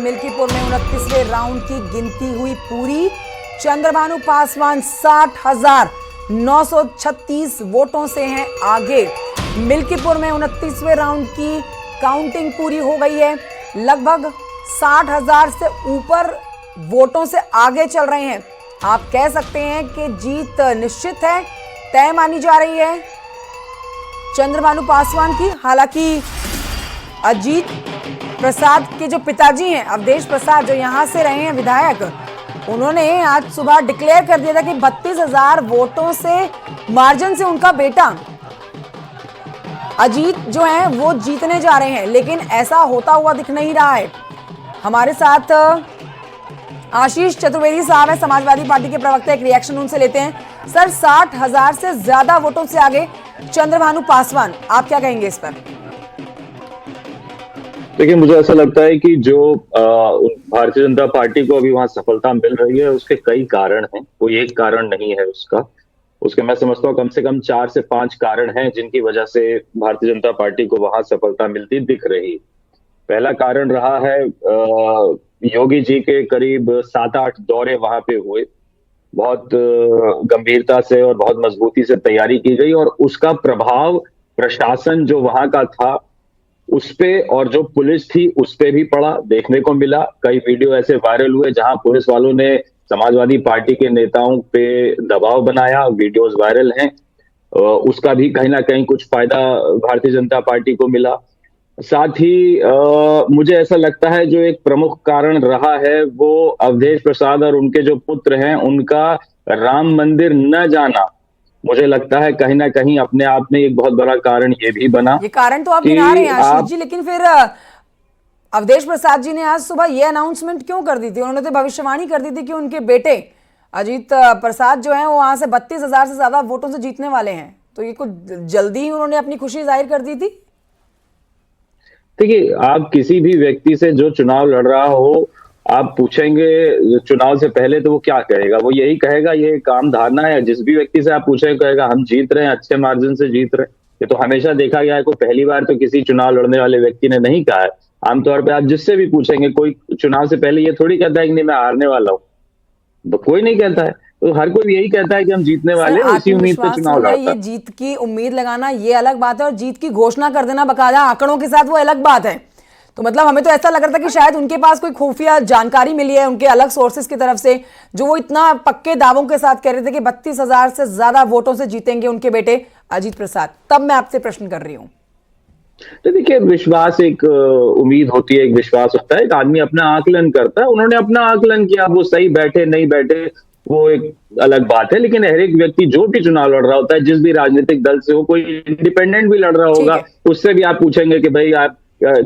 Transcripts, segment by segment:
मिल्कीपुर में 29वें राउंड की गिनती हुई पूरी। चंद्रभानु पासवान 60,936 वोटों से हैं आगे। मिल्कीपुर में 29वें राउंड की काउंटिंग पूरी हो गई है। लगभग 60,000 से ऊपर वोटों से आगे चल रहे हैं। आप कह सकते हैं कि जीत निश्चित है, तय मानी जा रही है चंद्रभानु पासवान की। हालांकि अजीत प्रसाद के जो पिताजी हैं, अवधेश प्रसाद, जो यहां से रहे हैं विधायक, उन्होंने आज सुबह डिक्लेयर कर दिया था कि 32,000 वोटों से मार्जिन से उनका बेटा अजीत जो है वो जीतने जा रहे हैं। लेकिन ऐसा होता हुआ दिख नहीं रहा है। हमारे साथ आशीष चतुर्वेदी साहब है, समाजवादी पार्टी के प्रवक्ता। एक रिएक्शन उनसे लेते हैं। सर, 60,000 से ज्यादा वोटों से आगे चंद्रभानु पासवान, आप क्या कहेंगे इस पर? देखिए, मुझे ऐसा लगता है कि जो भारतीय जनता पार्टी को अभी वहां सफलता मिल रही है उसके कई कारण हैं। कोई एक कारण नहीं है उसके मैं समझता हूँ कम से कम 4 से 5 कारण हैं जिनकी वजह से भारतीय जनता पार्टी को वहां सफलता मिलती दिख रही। पहला कारण रहा है योगी जी के करीब 7-8 दौरे वहां पे हुए। बहुत गंभीरता से और बहुत मजबूती से तैयारी की गई और उसका प्रभाव प्रशासन जो वहां का था उस पे और जो पुलिस थी उस पे भी पड़ा, देखने को मिला। कई वीडियो ऐसे वायरल हुए जहां पुलिस वालों ने समाजवादी पार्टी के नेताओं पे दबाव बनाया, वीडियोस वायरल हैं। उसका भी कहीं ना कहीं कुछ फायदा भारतीय जनता पार्टी को मिला। साथ ही मुझे ऐसा लगता है जो एक प्रमुख कारण रहा है वो अवधेश प्रसाद और उनके जो पुत्र हैं उनका राम मंदिर न जाना, मुझे लगता है कहीं ना कहीं अपने आप में एक बहुत बड़ा कारण ये भी बना। ये कारण तो आप गिना रहे हैं आशीष जी, लेकिन फिर अवधेश प्रसाद जी ने आज सुबह ये अनाउंसमेंट क्यों कर दी थी? उन्होंने तो भविष्यवाणी कर दी थी कि उनके बेटे अजीत प्रसाद जो हैं वो वहां से 32,000 से ज्यादा वोटों से जीतने वाले हैं। तो ये कुछ जल्दी ही उन्होंने अपनी खुशी जाहिर कर दी थी। देखिए, आप किसी भी व्यक्ति से जो चुनाव लड़ रहा हो, आप पूछेंगे चुनाव से पहले तो वो क्या कहेगा? वो यही कहेगा, ये काम धारणा है। जिस भी व्यक्ति से आप पूछेंगे कहेगा हम जीत रहे हैं, अच्छे मार्जिन से जीत रहे हैं। ये तो हमेशा देखा गया है। कोई पहली बार तो किसी चुनाव लड़ने वाले व्यक्ति ने नहीं कहा है। आमतौर पे आप जिससे भी पूछेंगे कोई चुनाव से पहले ये थोड़ी कहता है कि नहीं मैं हारने वाला हूँ, तो कोई नहीं कहता है। तो हर कोई यही कहता है कि हम जीतने वाले, उसी उम्मीद पे चुनाव लड़ता है। ये जीत की उम्मीद लगाना ये अलग बात है और जीत की घोषणा कर देना बकायदा आंकड़ों के साथ वो अलग बात है। तो मतलब हमें तो ऐसा लग रहा था कि शायद उनके पास कोई खुफिया जानकारी मिली है उनके अलग सोर्सेस की तरफ से, जो वो इतना पक्के दावों के साथ कह रहे थे कि 32,000 से ज्यादा वोटों से जीतेंगे उनके बेटे अजीत प्रसाद। तब मैं आपसे प्रश्न कर रही हूँ। तो देखिए, विश्वास एक उम्मीद होती है, एक विश्वास होता है, एक आदमी अपना आकलन करता है। उन्होंने अपना आकलन किया, वो सही बैठे नहीं बैठे वो एक अलग बात है। लेकिन हर एक व्यक्ति जो भी चुनाव लड़ रहा होता है, जिस भी राजनीतिक दल से हो, कोई इंडिपेंडेंट भी लड़ रहा होगा, उससे भी आप पूछेंगे कि भाई आप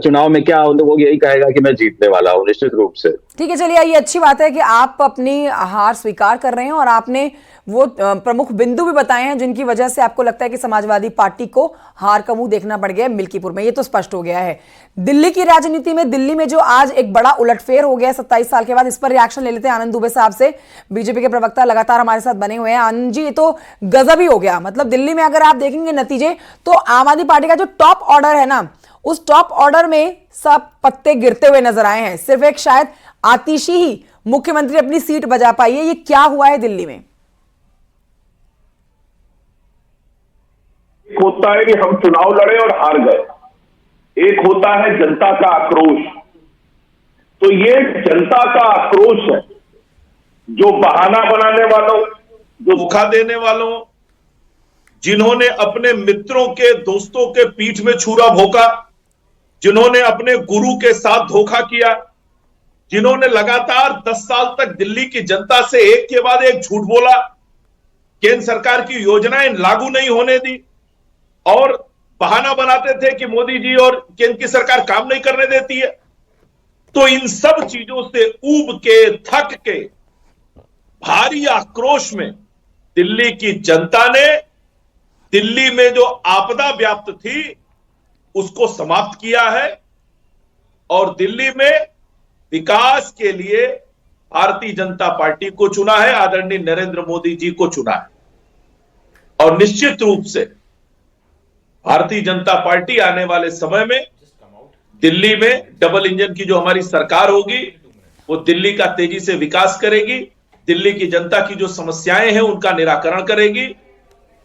चुनाव में क्या हो, तो वो यही कहेगा कि मैं जीतने वाला हूँ निश्चित रूप से। ठीक है, चलिए, ये अच्छी बात है कि आप अपनी हार स्वीकार कर रहे हैं और आपने वो प्रमुख बिंदु भी बताए हैं जिनकी वजह से आपको लगता है कि समाजवादी पार्टी को हार का मुंह देखना पड़ गया है मिल्कीपुर में। ये तो स्पष्ट हो गया है। दिल्ली की राजनीति में, दिल्ली में जो आज एक बड़ा उलटफेर हो गया 27 साल के बाद, इस पर रिएक्शन ले लेते हैं आनंद दुबे साहब से। बीजेपी के प्रवक्ता लगातार हमारे साथ बने हुए हैं। आनंद जी, ये तो गजब ही हो गया। मतलब दिल्ली में अगर आप देखेंगे नतीजे, तो आम आदमी पार्टी का जो टॉप ऑर्डर है ना, उस टॉप ऑर्डर में सब पत्ते गिरते हुए नजर आए हैं। सिर्फ एक शायद आतिशी ही मुख्यमंत्री अपनी सीट बजा पाई है। ये क्या हुआ है दिल्ली में? एक होता है कि हम चुनाव लड़े और हार गए, एक होता है जनता का आक्रोश। तो ये जनता का आक्रोश है जो बहाना बनाने वालों, जो धोखा देने वालों, जिन्होंने अपने मित्रों के, दोस्तों के पीठ में छुरा भोंका, जिन्होंने अपने गुरु के साथ धोखा किया, जिन्होंने लगातार 10 साल तक दिल्ली की जनता से एक के बाद एक झूठ बोला, केंद्र सरकार की योजनाएं लागू नहीं होने दी और बहाना बनाते थे कि मोदी जी और केंद्र की सरकार काम नहीं करने देती है। तो इन सब चीजों से ऊब के, थक के, भारी आक्रोश में दिल्ली की जनता ने दिल्ली में जो आपदा व्याप्त थी उसको समाप्त किया है और दिल्ली में विकास के लिए भारतीय जनता पार्टी को चुना है, आदरणीय नरेंद्र मोदी जी को चुना है। और निश्चित रूप से भारतीय जनता पार्टी आने वाले समय में दिल्ली में डबल इंजन की जो हमारी सरकार होगी वो दिल्ली का तेजी से विकास करेगी, दिल्ली की जनता की जो समस्याएं हैं उनका निराकरण करेगी।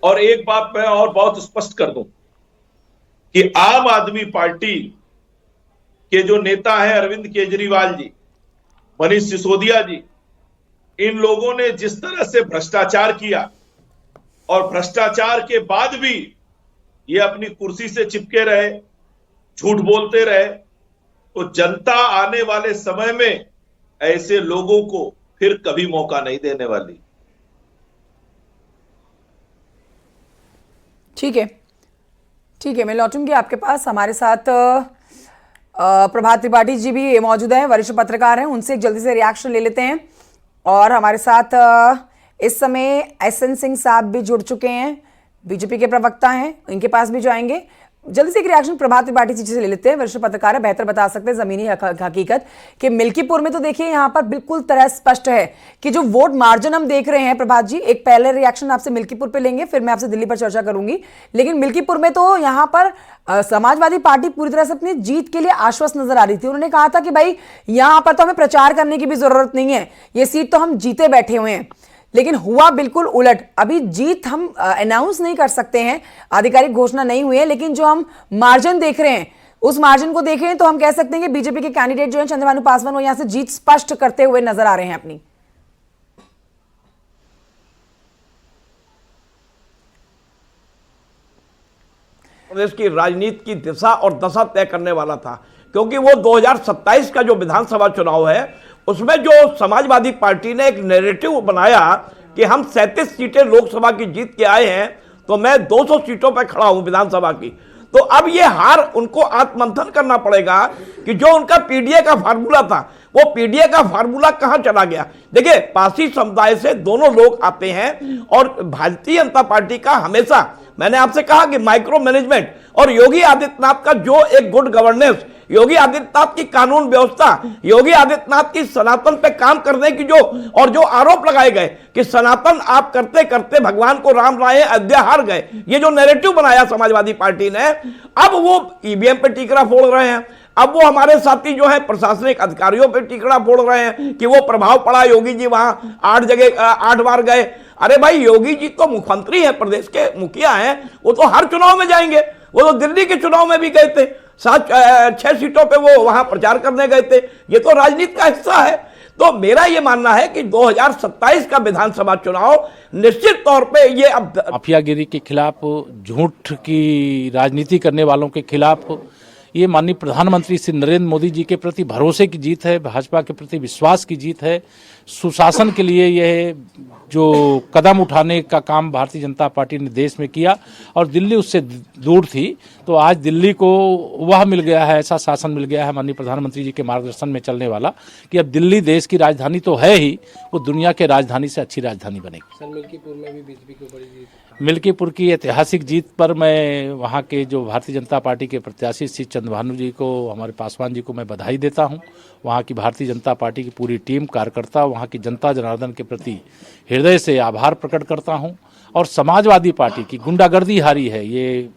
और एक बात मैं और बहुत स्पष्ट कर दूं कि आम आदमी पार्टी के जो नेता हैं अरविंद केजरीवाल जी, मनीष सिसोदिया जी, इन लोगों ने जिस तरह से भ्रष्टाचार किया और भ्रष्टाचार के बाद भी ये अपनी कुर्सी से चिपके रहे, झूठ बोलते रहे, तो जनता आने वाले समय में ऐसे लोगों को फिर कभी मौका नहीं देने वाली। ठीक है, ठीक है, मैं लौटूंगी आपके पास। हमारे साथ प्रभात त्रिपाठी जी भी मौजूद हैं, वरिष्ठ पत्रकार हैं, उनसे एक जल्दी से रिएक्शन ले लेते हैं। और हमारे साथ इस समय एसएन सिंह साहब भी जुड़ चुके हैं, बीजेपी के प्रवक्ता हैं, इनके पास भी जाएंगे। जल्दी से एक रिएक्शन प्रभात त्रिपाठी जी से ले लेते हैं, वरिष्ठ पत्रकार है, बेहतर बता सकते हैं जमीनी हकीकत कि मिल्कीपुर में तो देखिए यहाँ पर बिल्कुल तरह स्पष्ट है कि जो वोट मार्जिन हम देख रहे हैं। प्रभात जी, एक पहले रिएक्शन आपसे मिल्कीपुर पे लेंगे, फिर मैं आपसे दिल्ली पर चर्चा करूंगी। लेकिन मिल्कीपुर में तो यहाँ पर समाजवादी पार्टी पूरी तरह से अपनी जीत के लिए आश्वस्त नजर आ रही थी। उन्होंने कहा था कि भाई यहाँ पर तो हमें प्रचार करने की भी जरूरत नहीं है, ये सीट तो हम जीते बैठे हुए हैं। लेकिन हुआ बिल्कुल उलट। अभी जीत हम अनाउंस नहीं कर सकते हैं, आधिकारिक घोषणा नहीं हुई है, लेकिन जो हम मार्जिन देख रहे हैं उस मार्जिन को देखें तो हम कह सकते हैं कि बीजेपी के कैंडिडेट जो है चंद्रभानु पासवान, वो यहां से जीत स्पष्ट करते हुए नजर आ रहे हैं अपनी। प्रदेश की राजनीति की दिशा और दशा तय करने वाला था, क्योंकि वो 2027 का जो विधानसभा चुनाव है उसमें जो समाजवादी पार्टी ने एक नैरेटिव बनाया कि हम 37 सीटें लोकसभा की जीत के आए हैं, तो मैं 200 सीटों पर खड़ा हूं विधानसभा की। तो अब ये हार उनको आत्ममंथन करना पड़ेगा कि जो उनका पीडीए का फार्मूला था, वो पीडीए का फार्मूला कहां चला गया। देखिए, पासी समुदाय से दोनों लोग आते हैं और भारतीय जनता पार्टी का हमेशा, मैंने आपसे कहा कि माइक्रो मैनेजमेंट और योगी आदित्यनाथ का जो एक गुड गवर्नेंस, योगी आदित्यनाथ की कानून व्यवस्था, योगी आदित्यनाथ की सनातन पे काम करने की जो आरोप लगाए गए कि सनातन आप करते करते भगवान को राम लाए, अयोध्या हार गए, ये जो नैरेटिव बनाया समाजवादी पार्टी ने, अब वो ईवीएम पे टीकरा फोड़ रहे हैं। अब वो हमारे साथी जो है प्रशासनिक अधिकारियों पे टीकरा फोड़ रहे हैं कि वो प्रभाव पड़ा, योगी जी वहां 8 बार गए। अरे भाई, योगी जी तो मुख्यमंत्री हैं, प्रदेश के मुखिया हैं, वो तो हर चुनाव में जाएंगे। वो तो दिल्ली के चुनाव में भी गए थे, 6 सीटों पे वो वहां प्रचार करने गए थे। ये तो राजनीति का हिस्सा है। तो मेरा ये मानना है कि 2027 का विधानसभा चुनाव निश्चित तौर पे ये अब माफियागिरी के खिलाफ, झूठ की राजनीति करने वालों के खिलाफ, ये माननीय प्रधानमंत्री श्री नरेंद्र मोदी जी के प्रति भरोसे की जीत है, भाजपा के प्रति विश्वास की जीत है। सुशासन के लिए यह जो कदम उठाने का काम भारतीय जनता पार्टी ने देश में किया और दिल्ली उससे दूर थी, तो आज दिल्ली को वह मिल गया है, ऐसा शासन मिल गया है माननीय प्रधानमंत्री जी के मार्गदर्शन में चलने वाला कि अब दिल्ली देश की राजधानी तो है ही, वो दुनिया के राजधानी से अच्छी राजधानी बनेगी। सर, मिल्कीपुर में भी बीजेपी को बड़ी जीत, मिल्कीपुर की ऐतिहासिक जीत पर मैं वहाँ के जो भारतीय जनता पार्टी के प्रत्याशी श्री चंद्रभानु जी को, हमारे पासवान जी को मैं बधाई देता हूँ। वहाँ की भारतीय जनता पार्टी की पूरी टीम, कार्यकर्ता, वहाँ की जनता जनार्दन के प्रति हृदय से आभार प्रकट करता हूँ। और समाजवादी पार्टी की गुंडागर्दी हारी है, ये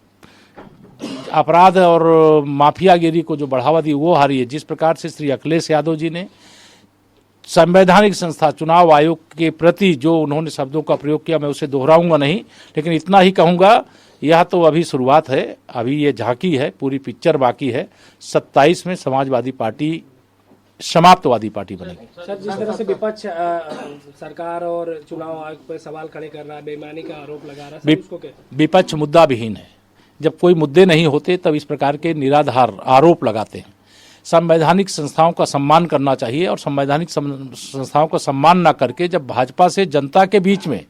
अपराध और माफियागिरी को जो बढ़ावा दी वो हारी है। जिस प्रकार से श्री अखिलेश यादव जी ने संवैधानिक संस्था चुनाव आयोग के प्रति जो उन्होंने शब्दों का प्रयोग किया, मैं उसे दोहराऊंगा नहीं, लेकिन इतना ही कहूंगा, यह तो अभी शुरुआत है, अभी ये झांकी है, पूरी पिक्चर बाकी है। 27 में समाजवादी पार्टी समाप्तवादी पार्टी बनेगी। सर, जिस तरह से विपक्ष सरकार और चुनाव आयोग पर सवाल खड़े कर रहा है, बेईमानी का आरोप लगा रहा है, उसको क्या? विपक्ष मुद्दा विहीन है। जब कोई मुद्दे नहीं होते तब इस प्रकार के निराधार आरोप लगाते हैं। संवैधानिक संस्थाओं का सम्मान करना चाहिए और संवैधानिक संस्थाओं का सम्मान न करके जब भाजपा से जनता के बीच में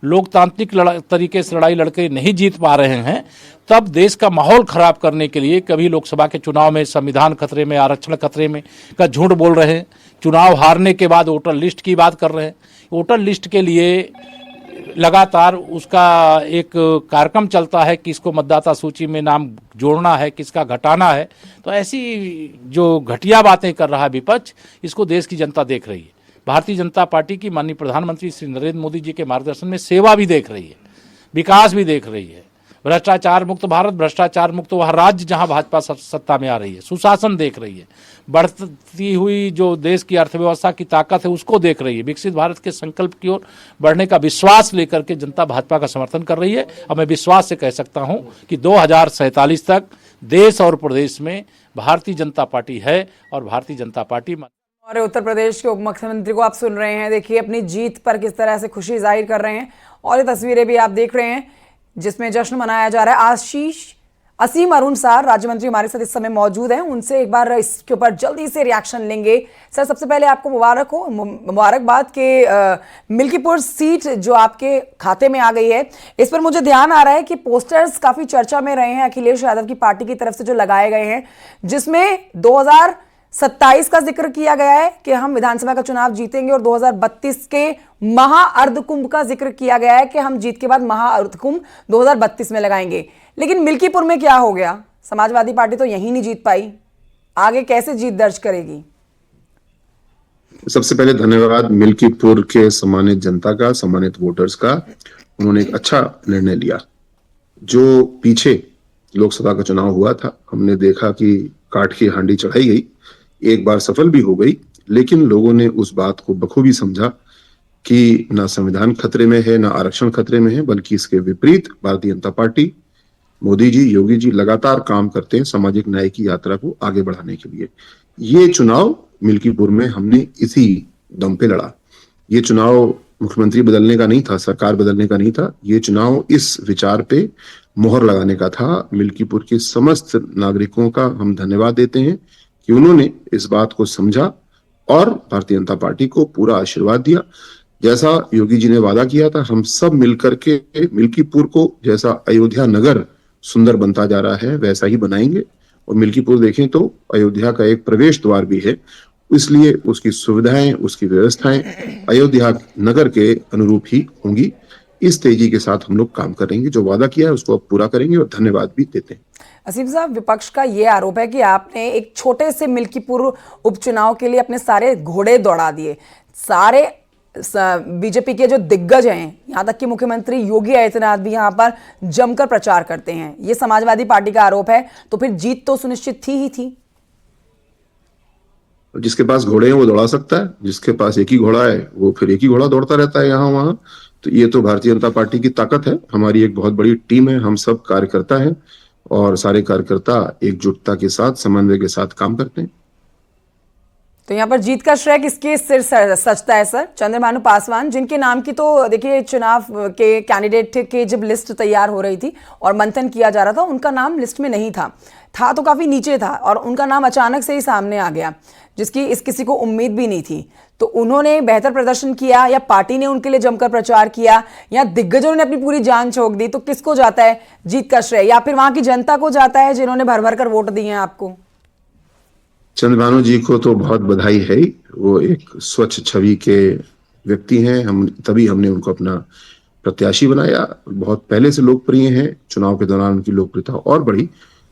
लोकतांत्रिक तरीके से लड़ाई लड़के नहीं जीत पा रहे हैं, तब देश का माहौल खराब करने के लिए कभी लोकसभा के चुनाव में संविधान खतरे में, आरक्षण खतरे में का झूठ बोल रहे हैं, चुनाव हारने के बाद वोटर लिस्ट की बात कर रहे हैं। वोटर लिस्ट के लिए लगातार उसका एक कार्यक्रम चलता है, किसको मतदाता सूची में नाम जोड़ना है, किसका घटाना है। तो ऐसी जो घटिया बातें कर रहा है विपक्ष, इसको देश की जनता देख रही है। भारतीय जनता पार्टी की माननीय प्रधानमंत्री श्री नरेंद्र मोदी जी के मार्गदर्शन में सेवा भी देख रही है, विकास भी देख रही है, भ्रष्टाचार मुक्त भारत, भ्रष्टाचार मुक्त वह राज्य जहां भाजपा सत्ता में आ रही है, सुशासन देख रही है, बढ़ती हुई जो देश की अर्थव्यवस्था की ताकत है उसको देख रही है, विकसित भारत के संकल्प की ओर बढ़ने का विश्वास लेकर के जनता भाजपा का समर्थन कर रही है। और मैं विश्वास से कह सकता हूं कि 2047 तक देश और प्रदेश में भारतीय जनता पार्टी है और भारतीय जनता पार्टी। और उत्तर प्रदेश के उप मुख्यमंत्री को आप सुन रहे हैं, देखिए अपनी जीत पर किस तरह से खुशी जाहिर कर रहे हैं और ये तस्वीरें भी आप देख रहे हैं जिसमें जश्न मनाया जा रहा है। असीम अरुण सार राज्य मंत्री हमारे साथ इस समय मौजूद हैं, उनसे एक बार इसके ऊपर जल्दी से रिएक्शन लेंगे। सर, सबसे पहले आपको मुबारकबाद के मिल्कीपुर सीट जो आपके खाते में आ गई है, इस पर मुझे ध्यान आ रहा है कि पोस्टर्स काफी चर्चा में रहे हैं अखिलेश यादव की पार्टी की तरफ से जो लगाए गए हैं, जिसमें 2027 का जिक्र किया गया है कि हम विधानसभा का चुनाव जीतेंगे और 2032 के महाअर्धकुंभ का जिक्र किया गया है कि हम जीत के बाद महाअर्धकुंभ 2032 में लगाएंगे। लेकिन मिल्कीपुर में क्या हो गया? समाजवादी पार्टी तो यहीं नहीं जीत पाई, आगे कैसे जीत दर्ज करेगी? सबसे पहले धन्यवाद मिल्कीपुर के सम्मानित जनता का, सम्मानित वोटर्स का। उन्होंने एक अच्छा निर्णय लिया। जो पीछे लोकसभा का चुनाव हुआ था, हमने देखा कि काठ की हांडी चढ़ाई गई, एक बार सफल भी हो गई, लेकिन लोगों ने उस बात को बखूबी समझा कि ना संविधान खतरे में है, ना आरक्षण खतरे में है, बल्कि इसके विपरीत भारतीय जनता पार्टी, मोदी जी, योगी जी लगातार काम करते हैं सामाजिक न्याय की यात्रा को आगे बढ़ाने के लिए। ये चुनाव मिल्कीपुर में हमने इसी दम पे लड़ा। ये चुनाव मुख्यमंत्री बदलने का नहीं था, सरकार बदलने का नहीं था, ये चुनाव इस विचार पे मोहर लगाने का था। मिल्कीपुर के समस्त नागरिकों का हम धन्यवाद देते हैं कि उन्होंने इस बात को समझा और भारतीय जनता पार्टी को पूरा आशीर्वाद दिया। जैसा योगी जी ने वादा किया था, हम सब मिलकर के मिल्कीपुर को, जैसा अयोध्या नगर सुंदर बनता जा रहा है, वैसा ही बनाएंगे। और मिल्कीपुर देखें तो अयोध्या का एक प्रवेश द्वार भी है, इसलिए उसकी सुविधाएं, उसकी व्यवस्थाएं अयोध्या नगर के अनुरूप ही होंगी। इस तेजी के साथ हम लोग काम करेंगे, जो वादा किया है उसको अब पूरा करेंगे और धन्यवाद भी देते हैं। असीम साहब, विपक्ष का ये आरोप है कि आपने एक छोटे से मिल्कीपुर उपचुनाव के लिए अपने सारे घोड़े दौड़ा दिए। सारे बीजेपी के जो दिग्गज हैं, यहाँ तक कि मुख्यमंत्री योगी आदित्यनाथ भी यहाँ पर जमकर प्रचार करते हैं, ये समाजवादी पार्टी का आरोप है। तो फिर जीत तो सुनिश्चित थी ही थी। जिसके पास घोड़े हैं वो दौड़ा सकता है, जिसके पास एक ही घोड़ा है वो फिर एक ही घोड़ा दौड़ता रहता है यहाँ वहां। तो ये तो भारतीय जनता पार्टी की ताकत है। हमारी एक बहुत बड़ी टीम है, हम सब कार्यकर्ता हैं और सारे कार्यकर्ता एकजुटता के साथ, समन्वय के साथ काम करते हैं। तो यहाँ पर जीत का श्रेय किसके सिर सचता है सर? चंद्रभानु पासवान, जिनके नाम की तो देखिए चुनाव के कैंडिडेट के जब लिस्ट तैयार हो रही थी और मंथन किया जा रहा था, उनका नाम लिस्ट में नहीं था तो काफी नीचे था और उनका नाम अचानक से ही सामने आ गया, जिसकी किसी को उम्मीद भी नहीं थी। तो उन्होंने बेहतर प्रदर्शन किया या पार्टी ने उनके लिए जमकर प्रचार किया या दिग्गजों ने अपनी पूरी जान झोंक दी? तो किसको जाता है जीत का श्रेय, या फिर वहां की जनता को जाता है जिन्होंने भर भर कर वोट दिए हैं आपको? चंद्रभानु जी को तो बहुत बधाई है। वो एक स्वच्छ छवि के व्यक्ति हैं, तभी हमने उनको अपना प्रत्याशी बनाया। बहुत पहले से लोकप्रिय हैं, चुनाव के दौरान उनकी लोकप्रियता और बढ़ी,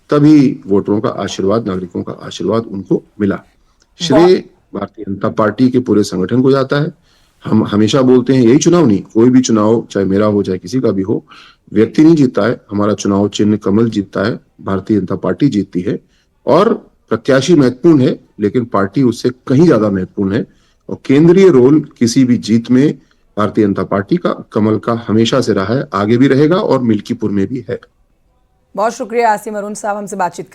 तभी वोटरों का आशीर्वाद, नागरिकों का आशीर्वाद उनको मिला। श्रेय भारतीय जनता पार्टी के पूरे संगठन को जाता है। हम हमेशा बोलते हैं, यही चुनाव नहीं, कोई भी चुनाव, चाहे मेरा हो चाहे किसी का भी हो, व्यक्ति नहीं जीतता है, हमारा चुनाव चिन्ह कमल जीतता है, भारतीय जनता पार्टी जीतती है। और प्रत्याशी महत्वपूर्ण है, लेकिन पार्टी उससे कहीं ज्यादा महत्वपूर्ण है। और केंद्रीय रोल किसी भी जीत में भारतीय जनता पार्टी का, कमल का हमेशा से रहा है, आगे भी रहेगा और मिल्कीपुर में भी है। बहुत शुक्रिया आसिम अरुण साहब हमसे बातचीत करने